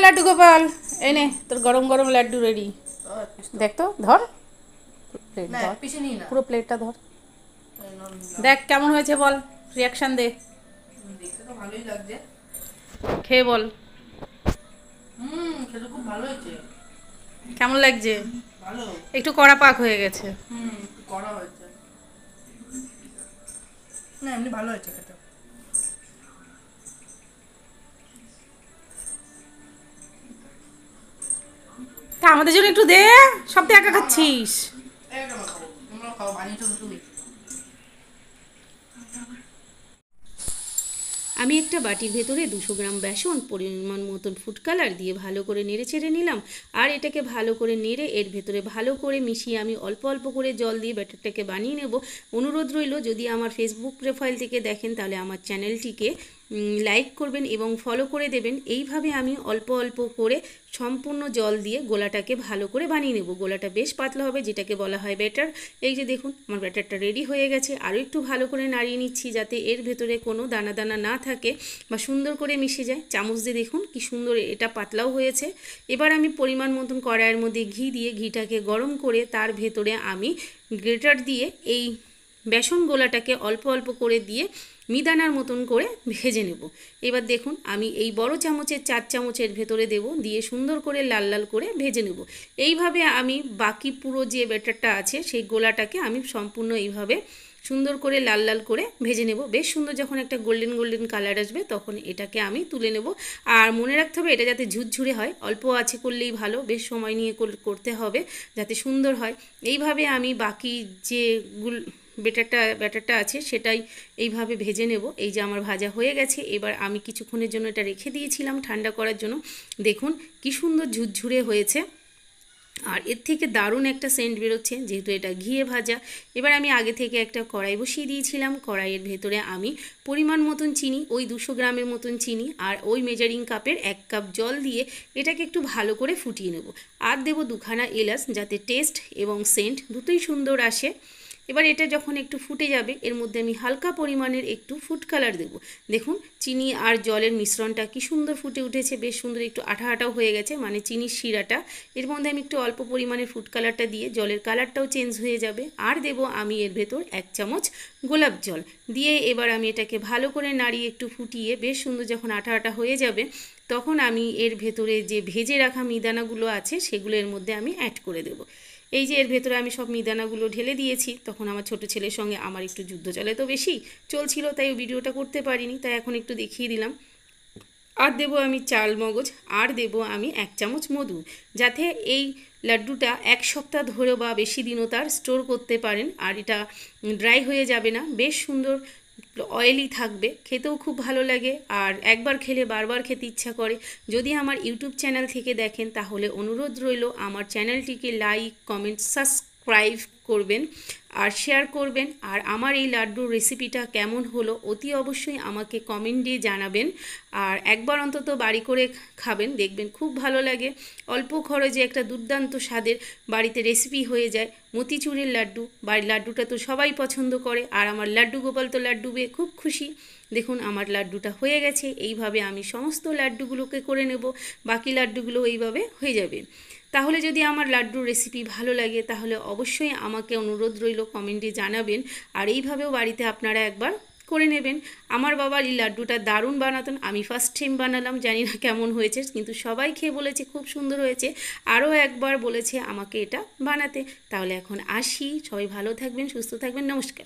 লাড্ডু গোপাল, এই নে তোর গরম গরম লাড্ডু রেডি। দেখ তো, ধর প্লেট ধর, পুরো প্লেটটা ধর, দেখ কেমন হয়েছে বল, রিয়াকশন দে। দেখতে তো ভালোই লাগছে। খেয়ে বল খেতে খুব ভালো হয়েছে। কেমন লাগছে। ভালো। একটু কড়া পাক হয়ে গেছে। একটু কড়া হয়েছে। না এমনি ভালো হয়েছে খেতে। তা আমাদের জন্য একটু দে, সব তো একা খাচ্ছিস। একটা খাবো, তোমরা খাও, বানিয়েছো তো তুমি। আমি একটা বাটির ভেতরে 200 গ্রাম বেসন, পরিমাণ মতন ফুড কালার দিয়ে ভালো করে নেড়ে চেড়ে নিলাম। আর এটাকে ভালো করে নেড়ে এর ভেতরে ভালো করে মিশিয়ে আমি অল্প অল্প করে জল দিয়ে ব্যাটারটাকে বানিয়ে নেব। অনুরোধ রইল, যদি আমার ফেসবুক প্রোফাইল থেকে দেখেন তাহলে আমার চ্যানেলটিকে লাইক করবেন এবং ফলো করে দেবেন। এইভাবে আমি অল্প অল্প করে সম্পূর্ণ জল দিয়ে গোলাটাকে ভালো করে বানিয়ে নেব। গোলাটা বেশ পাতলা হবে, যেটাকে বলা হয় ব্যাটার। এই যে দেখুন আমার ব্যাটারটা রেডি হয়ে গেছে। আরও একটু ভালো করে নাড়িয়ে নিচ্ছি যাতে এর ভেতরে কোনো দানা দানা না থাকে বা সুন্দর করে মিশে যায়। চামচ দিয়ে দেখুন কি সুন্দর এটা পাতলাও হয়েছে। এবার আমি পরিমাণ মতন কড়াইয়ের মধ্যে ঘি দিয়ে ঘিটাকে গরম করে তার ভেতরে আমি গ্রেটার দিয়ে এই বেসন গোলাটাকে অল্প অল্প করে দিয়ে মিদানার মতন করে ভেজে নেব। এবার দেখুন আমি এই বড় চামচের 4 চামচের ভেতরে দেব, দিয়ে সুন্দর করে লাল লাল করে ভেজে নেব। এইভাবে আমি বাকি পুরো যে ব্যাটারটা আছে সেই গোলাটাকে আমি সম্পূর্ণ এইভাবে সুন্দর করে লাল লাল করে ভেজে নেব। বেশ সুন্দর যখন একটা গোল্ডেন গোল্ডেন কালার আসবে তখন এটাকে আমি তুলে নেব। আর মনে রাখতে হবে এটা যাতে ঝুরঝুরে হয়, অল্প আছে করলেই ভালো, বেশ সময় নিয়ে করতে হবে যাতে সুন্দর হয়। এইভাবে আমি বাকি যে ব্যাটারটা আছে সেটাই এইভাবে ভেজে নেব। এই যে আমার ভাজা হয়ে গেছে। এবার আমি কিছুক্ষণের জন্য এটা রেখে দিয়েছিলাম ঠান্ডা করার জন্য। দেখুন কি সুন্দর ঝুরঝুরে হয়েছে আর এর থেকে দারুণ একটা সেন্ট বেরোচ্ছে, যেহেতু এটা ঘিয়ে ভাজা। এবার আমি আগে থেকে একটা কড়াই বসিয়ে দিয়েছিলাম। কড়াইয়ের ভেতরে আমি পরিমাণ মতন চিনি, ওই 200 গ্রামের মতন চিনি আর ওই মেজারিং কাপের 1 কাপ জল দিয়ে এটাকে একটু ভালো করে ফুটিয়ে নেব। আর দেবো 2খানা এলাচ, যাতে টেস্ট এবং সেন্ট দুটোই সুন্দর আসে। এবার এটা যখন একটু ফুটে যাবে এর মধ্যে আমি হালকা পরিমাণের একটু ফুড কালার দেব। দেখুন চিনি আর জলের মিশ্রণটা কি সুন্দর ফুটে উঠেছে, বেশ সুন্দর একটু আঠা আঠাও হয়ে গেছে, মানে চিনির শিরাটা। এর মধ্যে আমি একটু অল্প পরিমাণের ফুড কালারটা দিয়ে জলের কালারটাও চেঞ্জ হয়ে যাবে। আর দেব আমি এর ভেতর 1 চামচ গোলাপ জল দিয়ে এবার আমি এটাকে ভালো করে নাড়িয়ে একটু ফুটিয়ে বেশ সুন্দর যখন আঠা আঠা হয়ে যাবে তখন আমি এর ভেতরে যে ভেজে রাখা মিদানাগুলো আছে সেগুলো এর মধ্যে আমি অ্যাড করে দেব। এই যে এর ভেতরে আমি সব মিদানাগুলো ঢেলে দিয়েছি। তখন আমার ছোট ছেলের সঙ্গে আমার একটু যুদ্ধ চলে তো বেশি চলছিল, তাই ভিডিওটা করতে পারিনি, তাই এখন একটু দেখিয়ে দিলাম। আর দেবো আমি চাল মগজ, আর দেবো আমি 1 চামচ মধু, যাতে এই লাড্ডুটা 1 সপ্তাহ ধরে বা বেশি দিনও তার স্টোর করতে পারেন। আর এটা ড্রাই হয়ে যাবে না, বেশ সুন্দর অয়েলি থাকবে, খেতেও খুব ভালো লাগে আর একবার খেলে বারবার খেতে ইচ্ছা করে। যদি আমার ইউটিউব চ্যানেল থেকে দেখেন তাহলে অনুরোধ রইল আমার চ্যানেলটিকে লাইক কমেন্ট সাবস্ক্রাইব করবেন আর শেয়ার করবেন। আর আমার এই লাড্ডুর রেসিপিটা কেমন হলো অতি অবশ্যই আমাকে কমেন্ট দিয়ে জানাবেন। আর একবার অন্তত বাড়ি করে খাবেন, দেখবেন খুব ভালো লাগে। অল্প খরচে একটা দুর্দান্ত স্বাদের বাড়িতে রেসিপি হয়ে যায়। মতিচুরের লাড্ডু, বাড়ির লাড্ডুটা তো সবাই পছন্দ করে আর আমার লাড্ডু গোপাল তো লাড্ডু পেয়ে খুব খুশি। দেখুন আমার লাড্ডুটা হয়ে গেছে। এইভাবে আমি সমস্ত লাড্ডুগুলোকে করে নেব, বাকি লাড্ডুগুলো এইভাবে হয়ে যাবে। তাহলে যদি আমার লাড্ডুর রেসিপি ভালো লাগে তাহলে অবশ্যই আমাকে অনুরোধ রইল কমেন্টে জানাবেন। আর এইভাবেও বাড়িতে আপনারা একবার করে নেবেন। আমার বাবার এই লাড্ডুটা দারুণ বানাতেন, আমি ফার্স্ট টাইম বানালাম, জানি না কেমন হয়েছে, কিন্তু সবাই খেয়ে বলেছে খুব সুন্দর হয়েছে। আরও একবার বলেছে আমাকে এটা বানাতে। তাহলে এখন আসি, সবাই ভালো থাকবেন, সুস্থ থাকবেন, নমস্কার।